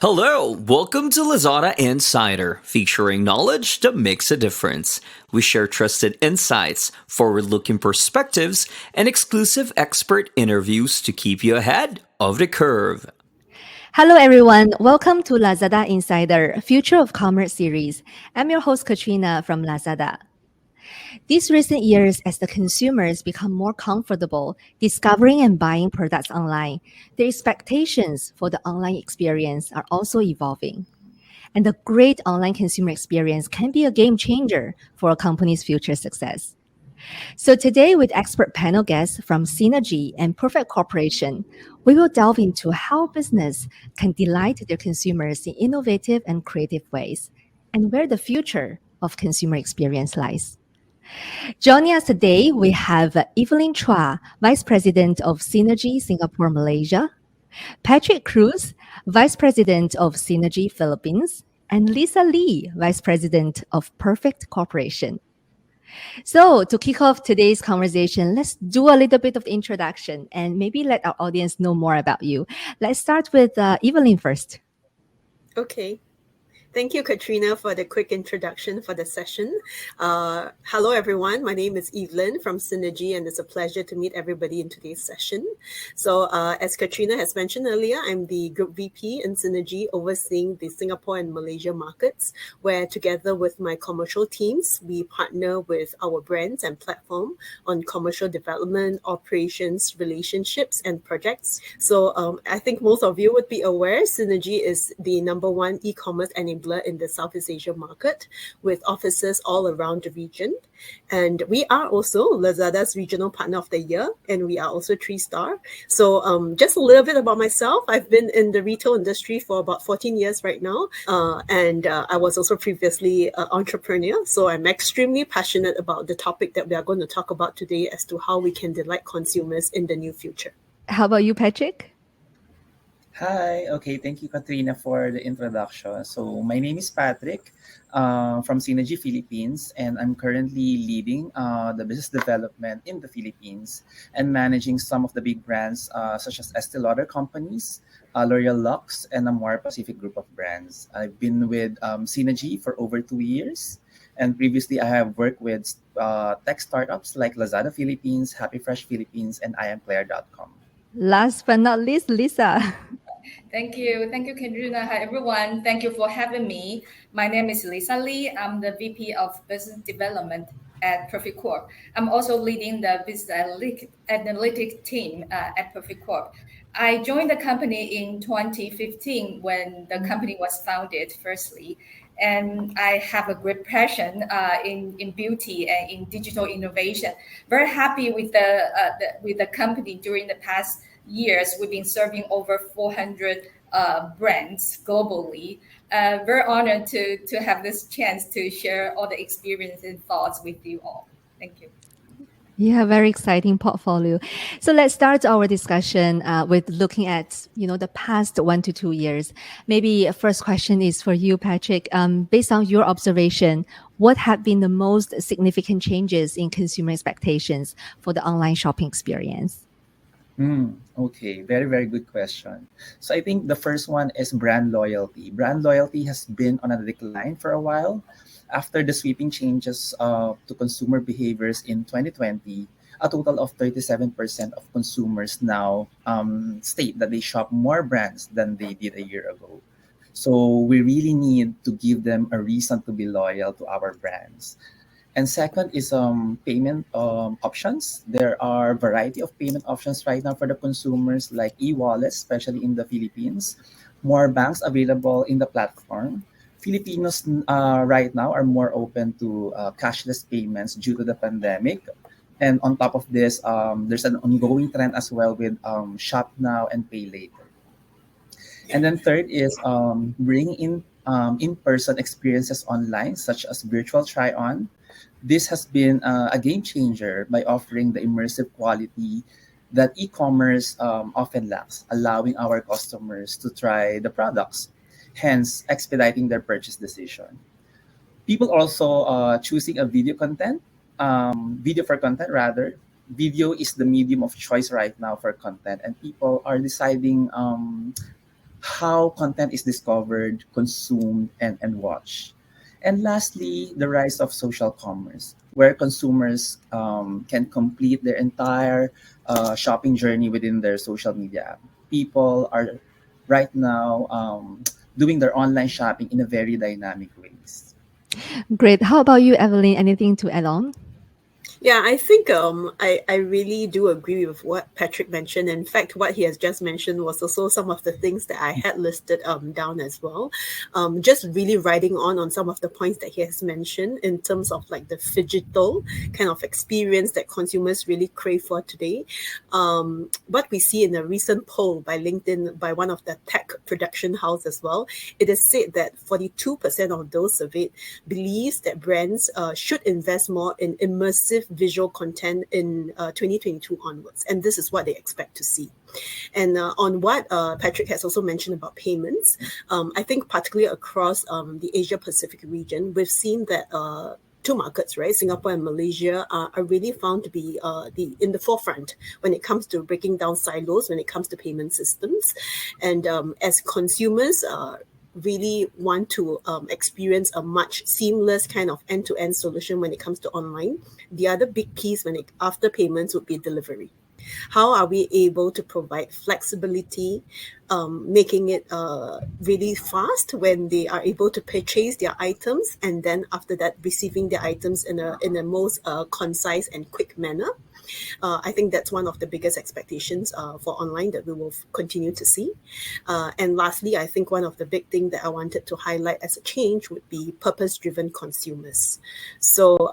Hello, welcome to Lazada Insider, featuring knowledge that makes a difference. We share trusted insights, forward looking perspectives, and exclusive expert interviews to keep you ahead of the curve. Hello, everyone. Welcome to Lazada Insider Future of Commerce series. I'm your host, Katrina from Lazada. These recent years, as the consumers become more comfortable discovering and buying products online, their expectations for the online experience are also evolving. And the great online consumer experience can be a game changer for a company's future success. So today, with expert panel guests from Synagie and Perfect Corporation, we will delve into how business can delight their consumers in innovative and creative ways, and where the future of consumer experience lies. Joining us today, we have Evelyn Chua, Vice President of Synagie Singapore, Malaysia, Patrick Cruz, Vice President of Synagie Philippines, and Lisa Lee, Vice President of Perfect Corporation. So, to kick off today's conversation, let's do a little bit of introduction and maybe let our audience know more about you. Let's start with Evelyn first. Okay. Thank you, Katrina, for the quick introduction for the session. Hello, everyone. My name is Evelyn from Synagie, and it's a pleasure to meet everybody in today's session. So as Katrina has mentioned earlier, I'm the Group VP in Synagie, overseeing the Singapore and Malaysia markets, where together with my commercial teams, we partner with our brands and platform on commercial development, operations, relationships, and projects. So I think most of you would be aware, Synagie is the #1 e-commerce enabler in the Southeast Asia market, with offices all around the region. And we are also Lazada's Regional Partner of the Year, and we are also 3-star. So just a little bit about myself. I've been in the retail industry for about 14 years right now, and I was also previously an entrepreneur. So I'm extremely passionate about the topic that we are going to talk about today as to how we can delight consumers in the near future. How about you, Patrick? Hi. Okay. Thank you, Katrina, for the introduction. So my name is Patrick from Synagie Philippines, and I'm currently leading the business development in the Philippines and managing some of the big brands such as Estee Lauder companies, L'Oreal Luxe, and a more Pacific group of brands. I've been with Synagie for over 2 years. And previously, I have worked with tech startups like Lazada Philippines, Happy Fresh Philippines, and IamPlayer.com. Last but not least, Lisa. Thank you, Katrina. Hi, everyone. Thank you for having me. My name is Lisa Lee. I'm the VP of Business Development at Perfect Corp. I'm also leading the business analytic team at Perfect Corp. I joined the company in 2015 when the company was founded, firstly. And I have a great passion in beauty and in digital innovation. Very happy with the company during the past years. We've been serving over 400 brands globally. Very honored to have this chance to share all the experience and thoughts with you all. Thank you. Yeah, very exciting portfolio. So let's start our discussion with looking at the past 1 to 2 years. Maybe a first question is for you, Patrick. Based on your observation, what have been the most significant changes in consumer expectations for the online shopping experience? Okay, very, very good question. So I think the first one is brand loyalty. Brand loyalty has been on a decline for a while. After the sweeping changes to consumer behaviors in 2020, a total of 37% of consumers now state that they shop more brands than they did a year ago. So we really need to give them a reason to be loyal to our brands. And second is payment options. There are a variety of payment options right now for the consumers, like e-wallets, especially in the Philippines. More banks available in the platform. Filipinos right now are more open to cashless payments due to the pandemic. And on top of this, there's an ongoing trend as well with shop now and pay later. And then third is bringing in-person experiences online, such as virtual try-on. This has been a game changer by offering the immersive quality that e-commerce often lacks, allowing our customers to try the products, hence expediting their purchase decision. People also choosing a video for content rather, video is the medium of choice right now for content, and people are deciding how content is discovered, consumed, and watched. And lastly, the rise of social commerce, where consumers can complete their entire shopping journey within their social media app. People are right now doing their online shopping in a very dynamic ways. Great. How about you, Evelyn? Anything to add on? Yeah, I think I really do agree with what Patrick mentioned. In fact, what he has just mentioned was also some of the things that I had listed down as well. Just really riding on some of the points that he has mentioned in terms of like the phygital kind of experience that consumers really crave for today. What we see in a recent poll by LinkedIn by one of the tech production house as well, it is said that 42% of those surveyed believes that brands should invest more in immersive visual content in 2022 onwards, and this is what they expect to see. And on what Patrick has also mentioned about payments, I think particularly across the Asia Pacific region, we've seen that two markets, right, Singapore and Malaysia, are really found to be in the forefront when it comes to breaking down silos, when it comes to payment systems. And as consumers really want to experience a much seamless kind of end-to-end solution when it comes to online, the other big piece after payments would be delivery. How are we able to provide flexibility, making it really fast when they are able to purchase their items, and then after that receiving their items in a most concise and quick manner? I think that's one of the biggest expectations for online that we will continue to see. And lastly, I think one of the big things that I wanted to highlight as a change would be purpose-driven consumers. So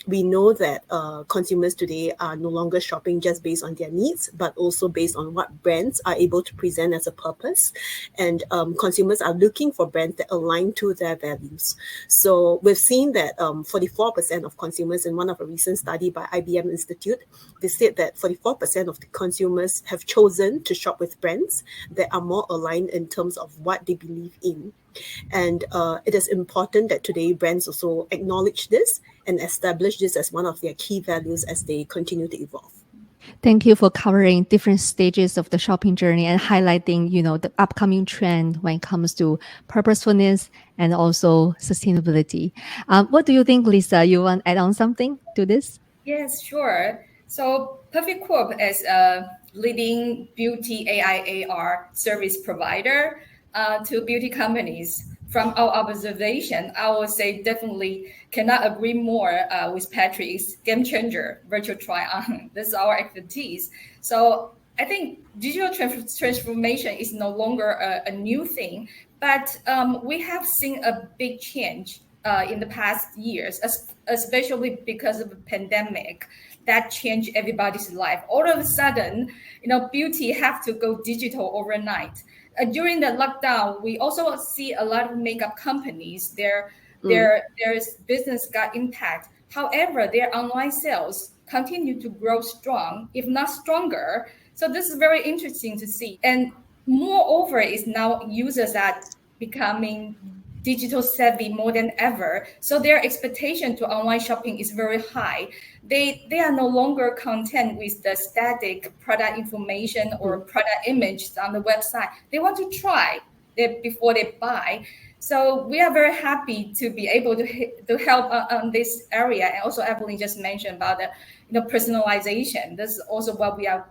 we know that consumers today are no longer shopping just based on their needs, but also based on what brands are able to present as a purpose. And consumers are looking for brands that align to their values. So we've seen that 44% of consumers in one of a recent study by IBM Institute, they said that 44% of the consumers have chosen to shop with brands that are more aligned in terms of what they believe in. And it is important that today brands also acknowledge this and establish this as one of their key values as they continue to evolve. Thank you for covering different stages of the shopping journey and highlighting, the upcoming trend when it comes to purposefulness and also sustainability. What do you think, Lisa? You want to add on something to this? Yes, sure. So Perfect Corp as a leading beauty AI AR service provider to beauty companies. From our observation, I would say definitely cannot agree more with Patrick's game changer, virtual try-on. This is our expertise. So I think digital transformation is no longer a new thing, but we have seen a big change in the past years, especially because of the pandemic that changed everybody's life. All of a sudden, beauty have to go digital overnight. During the lockdown, we also see a lot of makeup companies, their business got impact. However, their online sales continue to grow strong, if not stronger. So this is very interesting to see. And moreover, is now users are becoming digital savvy more than ever. So their expectation to online shopping is very high. They are no longer content with the static product information or product images on the website. They want to try it before they buy. So we are very happy to be able to help on this area. And also Evelyn just mentioned about the personalization. This is also what we are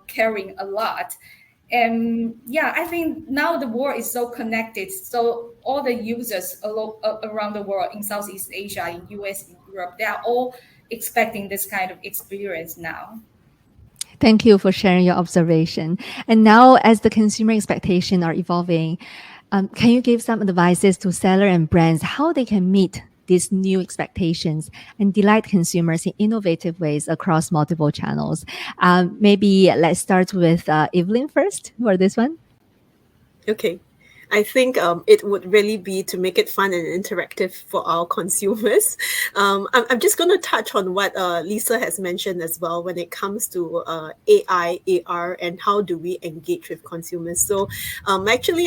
caring a lot. And yeah, I think now the world is so connected. So all the users around the world in Southeast Asia, in US, in Europe, they are all expecting this kind of experience now. Thank you for sharing your observation. And now, as the consumer expectations are evolving, can you give some advices to seller and brands how they can meet these new expectations and delight consumers in innovative ways across multiple channels? Maybe let's start with Evelyn first for this one. Okay. I think it would really be to make it fun and interactive for our consumers. I'm just going to touch on what Lisa has mentioned as well when it comes to AI, AR, and how do we engage with consumers. So actually,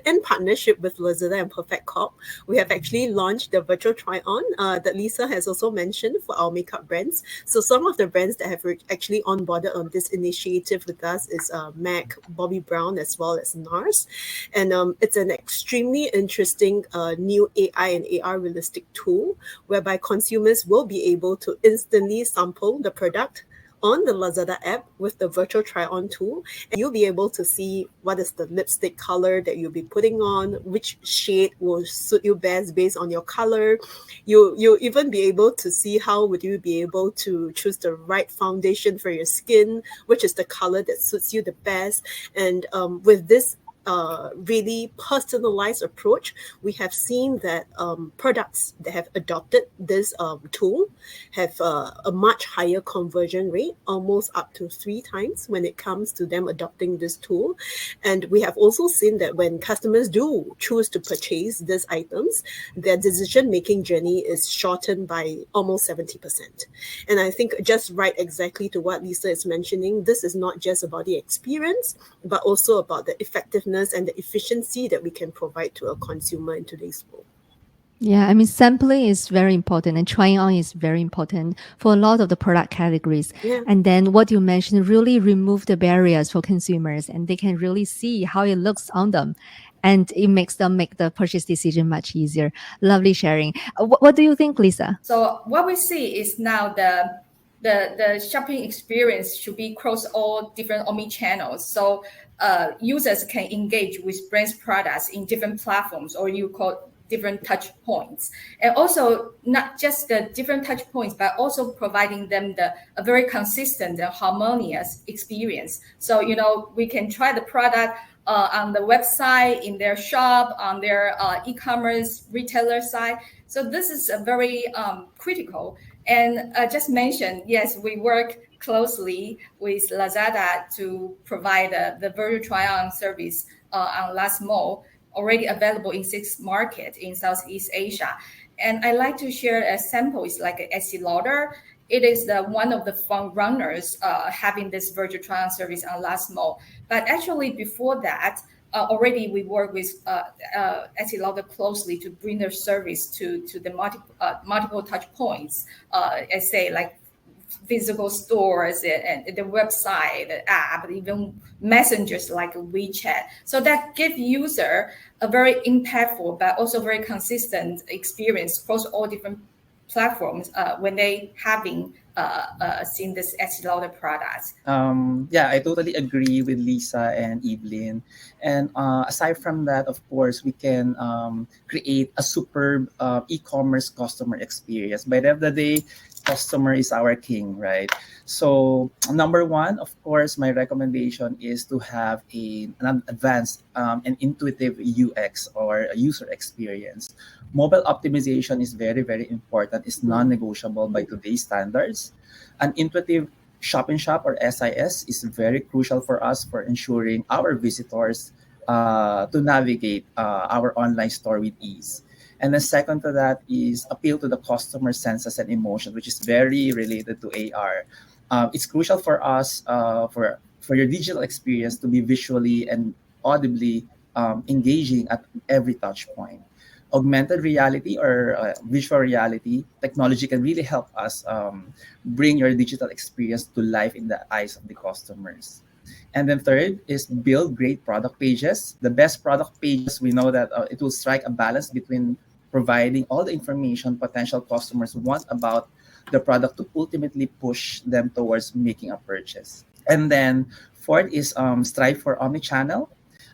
in partnership with Lazada and Perfect Corp, we have actually launched the virtual try-on that Lisa has also mentioned for our makeup brands. So some of the brands that have actually onboarded on this initiative with us is MAC, Bobbi Brown, as well as NARS. And it's an extremely interesting new AI and AR realistic tool whereby consumers will be able to instantly sample the product on the Lazada app with the virtual try-on tool, and you'll be able to see what is the lipstick color that you'll be putting on, which shade will suit you best based on your color. You'll even be able to see how would you be able to choose the right foundation for your skin, which is the color that suits you the best. And with this really personalized approach, we have seen that products that have adopted this tool have a much higher conversion rate, almost up to 3 times when it comes to them adopting this tool. And we have also seen that when customers do choose to purchase these items, their decision-making journey is shortened by almost 70%. And I think just right exactly to what Lisa is mentioning, this is not just about the experience, but also about the effectiveness and the efficiency that we can provide to a consumer in today's world. Yeah, I mean, sampling is very important and trying on is very important for a lot of the product categories. Yeah. And then what you mentioned really remove the barriers for consumers and they can really see how it looks on them. And it makes them make the purchase decision much easier. Lovely sharing. What do you think, Lisa? So what we see is now the shopping experience should be across all different omni channels. So users can engage with brands products in different platforms, or you call different touch points, and also not just the different touch points, but also providing them a very consistent and harmonious experience. So we can try the product on the website, in their shop, on their e-commerce retailer side. So this is a very critical. And just mentioned, yes, we work closely with Lazada to provide the virtual try-on service on Last Mall, already available in 6 markets in Southeast Asia. And I like to share a sample. It's like an Estee Lauder. It is one of the front runners having this virtual try-on service on Last Mall. But actually, before that, already we work with Estee Lauder closely to bring their service to the multiple touch points. I say like physical stores and the website, the app, even messengers like WeChat. So that gives user a very impactful but also very consistent experience across all different platforms when they having seen this Estee Lauder products. Yeah, I totally agree with Lisa and Evelyn. And aside from that, of course, we can create a superb e-commerce customer experience. By the end of the day, customer is our king, right? So number one, of course, my recommendation is to have an advanced and intuitive UX or a user experience. Mobile optimization is very, very important. It's non-negotiable by today's standards. An intuitive shop in shop or SIS is very crucial for us for ensuring our visitors to navigate our online store with ease. And then second to that is appeal to the customer senses and emotions, which is very related to AR. It's crucial for us for your digital experience to be visually and audibly engaging at every touch point. Augmented reality or visual reality technology can really help us bring your digital experience to life in the eyes of the customers. And then third is build great product pages. The best product pages, we know that it will strike a balance between providing all the information potential customers want about the product to ultimately push them towards making a purchase. And then fourth is strive for omnichannel.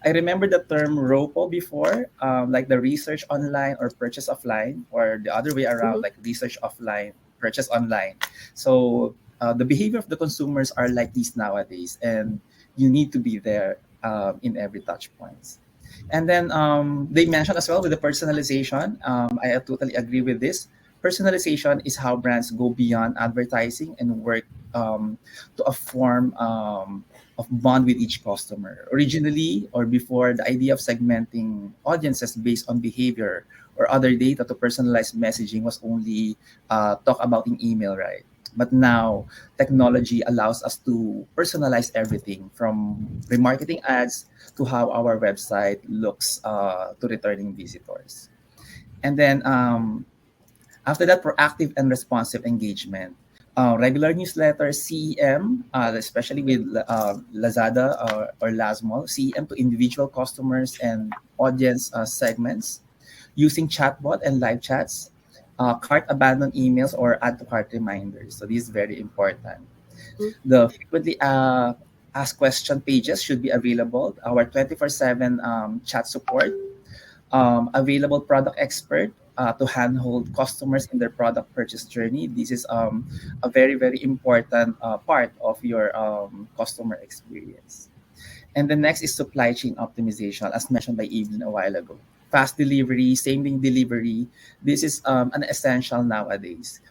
I remember the term ROPO before, like the research online or purchase offline, or the other way around, like research offline, purchase online. So the behavior of the consumers are like these nowadays, and you need to be there in every touch points. And then they mentioned as well with the personalization. I totally agree with this. Personalization is how brands go beyond advertising and work to a form of bond with each customer. Originally, or before, the idea of segmenting audiences based on behavior or other data to personalize messaging was only talk about in email, right? But now, technology allows us to personalize everything from remarketing ads to how our website looks to returning visitors. And then after that, proactive and responsive engagement. Regular newsletters, CEM, especially with Lazada or Lazmall, CEM to individual customers and audience segments, using chatbot and live chats, cart abandon emails or add to cart reminders. So this is very important. Mm. The frequently asked question pages should be available. Our 24/7 chat support, available product expert to handhold customers in their product purchase journey. This is a very, very important part of your customer experience. And the next is supply chain optimization, as mentioned by Evelyn a while ago. Fast delivery, same day delivery. This is an essential nowadays.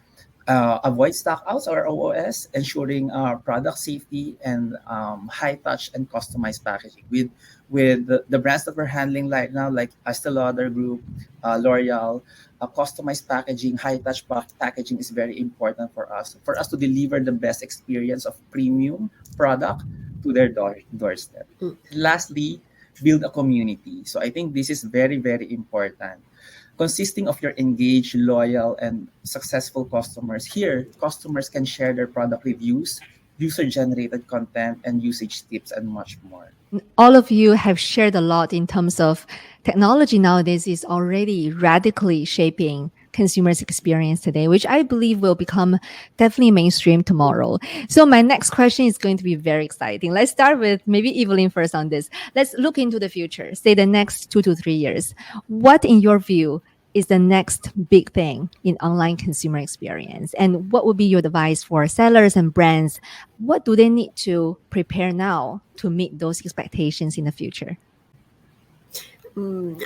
Avoid stockouts or OOS, ensuring product safety and high touch and customized packaging. With the brands that we're handling right now, like Estee Lauder Group, L'Oreal, customized packaging, high touch packaging is very important for us to deliver the best experience of premium product to their doorstep. Mm. Lastly, build a community. So I think this is very, very important, consisting of your engaged, loyal, and successful customers. Here, customers can share their product reviews, user-generated content, and usage tips, and much more. All of you have shared a lot in terms of technology nowadays is already radically shaping consumers' experience today, which I believe will become definitely mainstream tomorrow. So my next question is going to be very exciting. Let's start with maybe Evelyn first on this. Let's look into the future, say the next 2 to 3 years. What, in your view, is the next big thing in online consumer experience? And what would be your advice for sellers and brands? What do they need to prepare now to meet those expectations in the future?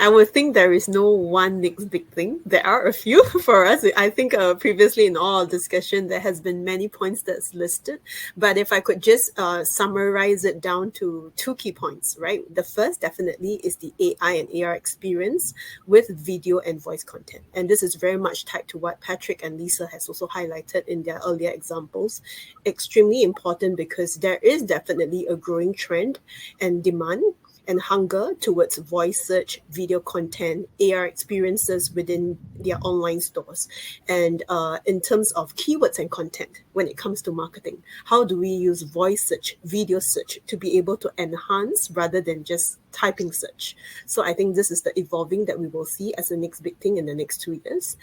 I would think there is no one next big thing. There are a few for us. I think previously in all our discussion, there has been many points that's listed. But if I could just summarize it down to two key points, right? The first definitely is the AI and AR experience with video and voice content. And this is very much tied to what Patrick and Lisa has also highlighted in their earlier examples. Extremely important because there is definitely a growing trend and demand and hunger towards voice search, video content, AR experiences within their online stores. And in terms of keywords and content, when it comes to marketing, how do we use voice search, video search to be able to enhance rather than just typing search? So I think this is the evolving that we will see as the next big thing in the next 2 years.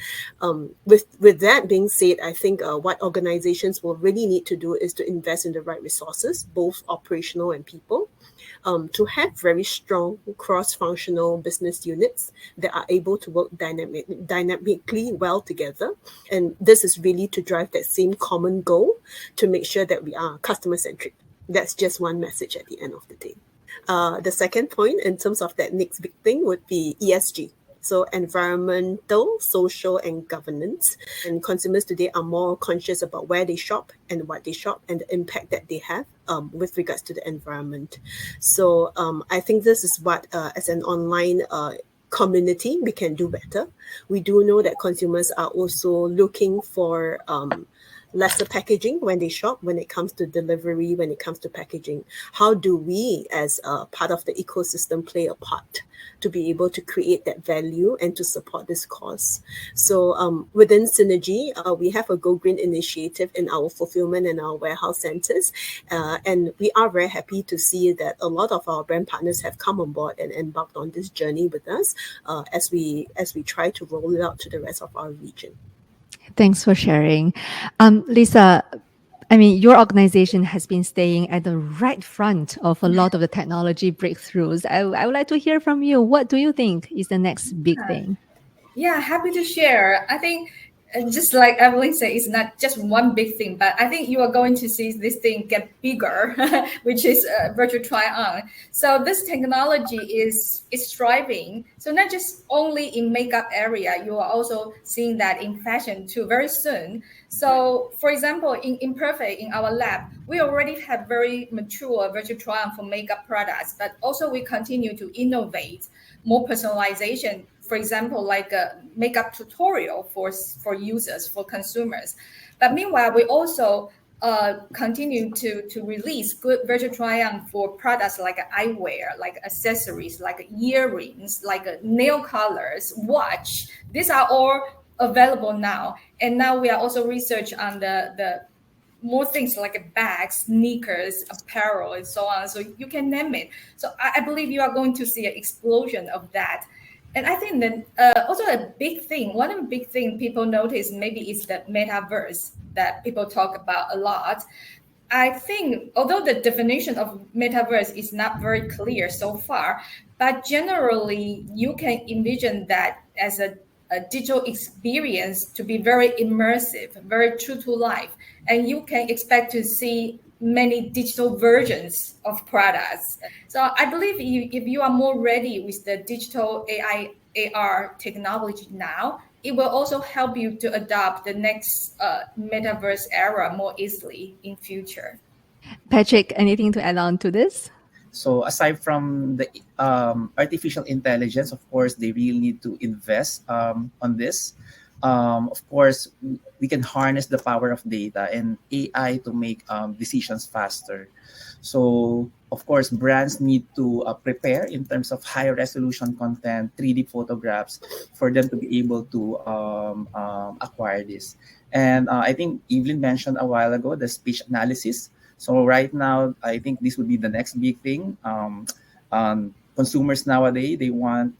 With that being said, I think what organizations will really need to do is to invest in the right resources, both operational and people, to have very strong cross-functional business units that are able to work dynamically well together. And this is really to drive that same common goal to make sure that we are customer-centric. That's just one message at the end of the day. The second point in terms of that next big thing would be ESG. So environmental, social, and governance. And consumers today are more conscious about where they shop and what they shop and the impact that they have with regards to the environment. So I think this is what, as an online community, we can do better. We do know that consumers are also looking for lesser packaging when they shop, when it comes to delivery, when it comes to packaging. How do we, as a part of the ecosystem, play a part to be able to create that value and to support this cause? So within Synagie, we have a Go Green initiative in our fulfillment and our warehouse centers. And we are very happy to see that a lot of our brand partners have come on board and embarked on this journey with us as we try to roll it out to the rest of our region. Thanks for sharing. Lisa, I mean, your organization has been staying at the right front of a lot of the technology breakthroughs. I would like to hear from you. What do you think is the next big thing? Yeah, happy to share. I think And just like Evelyn said, it's not just one big thing, but I think you are going to see this thing get bigger, which is virtual try-on. So this technology is thriving. So not just only in makeup area, you are also seeing that in fashion too very soon. So for example, in Imperfect, in our lab, we already have very mature virtual try-on for makeup products, but also we continue to innovate more personalization, for example, like a makeup tutorial for users, for consumers. But meanwhile, we also continue to release good virtual try-on for products like eyewear, like accessories, like earrings, like nail colors, watch. These are all available now. And now we are also research on the more things like bags, sneakers, apparel, and so on. So you can name it. So I believe you are going to see an explosion of that. And I think that also a big thing, one of the big thing people notice maybe is the metaverse that people talk about a lot. I think although the definition of metaverse is not very clear so far, but generally you can envision that as a digital experience to be very immersive, very true to life. And you can expect to see many digital versions of products. So I believe if you are more ready with the digital AI, AR technology now, it will also help you to adopt the next metaverse era more easily in future. Patrick, anything to add on to this? So aside from the artificial intelligence, of course, they really need to invest on this. Of course, we can harness the power of data and AI to make decisions faster. So, of course, brands need to prepare in terms of high resolution content, 3D photographs, for them to be able to acquire this. And I think Evelyn mentioned a while ago the speech analysis. So right now, I think this would be the next big thing. Consumers nowadays, they want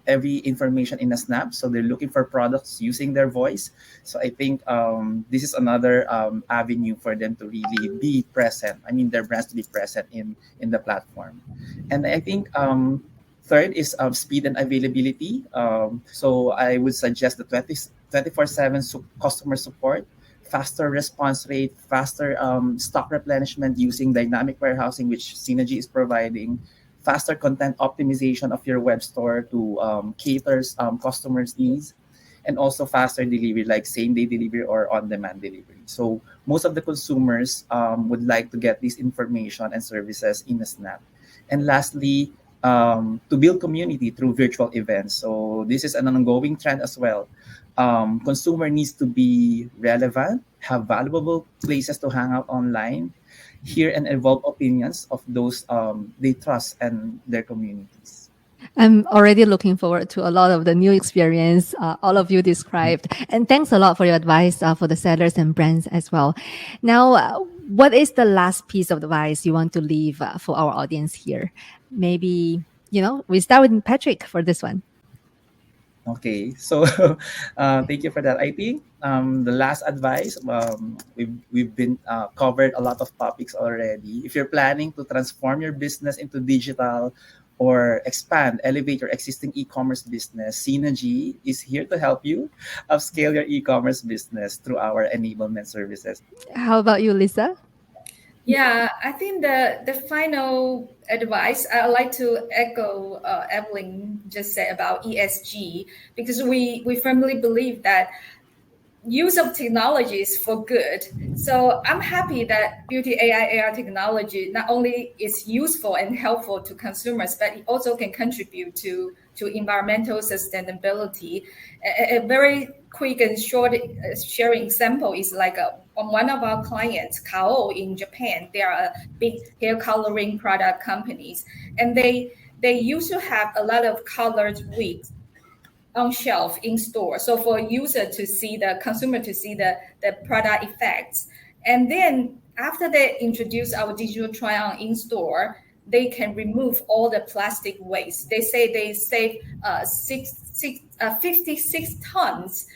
every information in a snap, so they're looking for products using their voice. So I think this is another avenue for them to really be present. I mean, their brands to be present in the platform. And I think third is speed and availability. So I would suggest the 24/7 customer support, faster response rate, faster stock replenishment using dynamic warehousing, which Synagie is providing, faster content optimization of your web store to cater customers' needs, and also faster delivery, like same-day delivery or on-demand delivery. So most of the consumers would like to get this information and services in a snap. And lastly, to build community through virtual events. So this is an ongoing trend as well. Consumer needs to be relevant, have valuable places to hang out online, hear and evolve opinions of those they trust and their communities. I'm already looking forward to a lot of the new experience all of you described. And thanks a lot for your advice for the sellers and brands as well. Now, what is the last piece of advice you want to leave for our audience here? Maybe, we start with Patrick for this one. Okay, so thank you for that. I think the last advice, we've been covered a lot of topics already. If you're planning to transform your business into digital or expand, elevate your existing e-commerce business, Synagie is here to help you upscale your e-commerce business through our enablement services. How about you, Lisa? Yeah, I think the final advice I would like to echo Evelyn just said about ESG, because we firmly believe that use of technology is for good. So I'm happy that beauty AI AR technology not only is useful and helpful to consumers, but it also can contribute to environmental sustainability. A very quick and short sharing example is like on one of our clients, Kao in Japan. They are a big hair coloring product companies, and they used to have a lot of colored wigs on shelf in store. So for a user to see, the consumer to see the product effects. And then after they introduce our digital try on in store, they can remove all the plastic waste. They say they save 56 tons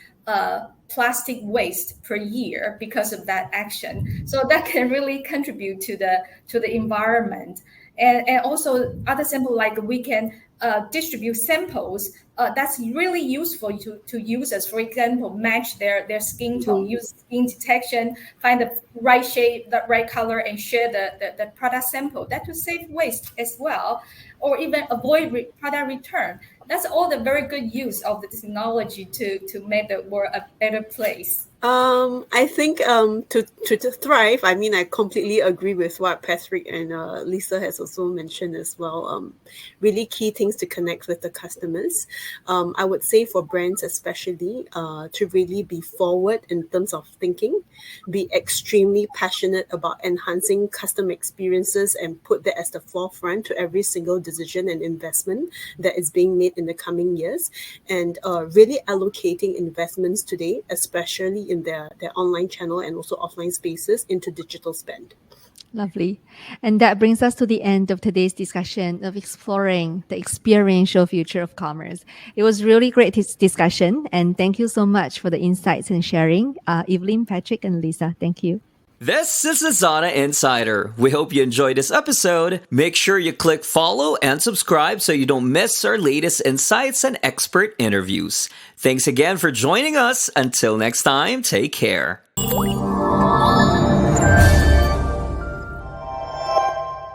plastic waste per year because of that action. So that can really contribute to the environment. And also other sample, like we can distribute samples, that's really useful to users. For example, match their skin tone, use skin detection, find the right shade, the right color, and share the product sample. That will save waste as well, or even avoid product return. That's all the very good use of the technology to make the world a better place. I think to thrive, I mean, I completely agree with what Patrick and Lisa has also mentioned as well. Really key things to connect with the customers. I would say for brands especially, to really be forward in terms of thinking, be extremely passionate about enhancing customer experiences and put that as the forefront to every single decision and investment that is being made in the coming years, and really allocating investments today, especially in their online channel and also offline spaces, into digital spend. Lovely. And that brings us to the end of today's discussion of exploring the experiential future of commerce. It was really great discussion, and thank you so much for the insights and sharing, Evelyn, Patrick, and Lisa. Thank you. This is Lazada Insider. We hope you enjoyed this episode. Make sure you click follow and subscribe so you don't miss our latest insights and expert interviews. Thanks again for joining us. Until next time, take care.